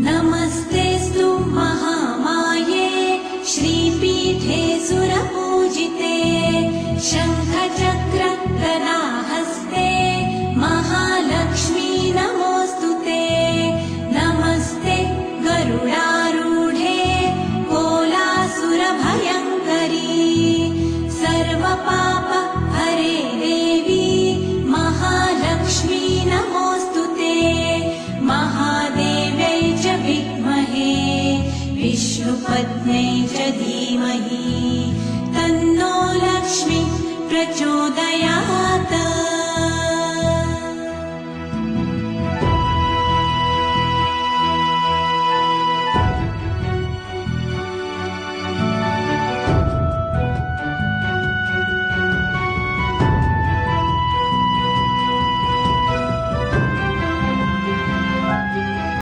नमस्तेऽस्तु महामाये श्रीपीठे सुरपूजिते शङ्खचक्र गदाहस्ते महालक्ष्मी नमोऽस्तु ते। नमस्ते गरुडारूढे कोलासुरभयङ्करी सर्वपाप हरे देवी महालक्ष्मी नमोऽस्तु ते। महादेव्यै च विद्महे विष्णुपत्न्यै च धीमहि तन्नो लक्ष्मी प्रचोदयात्।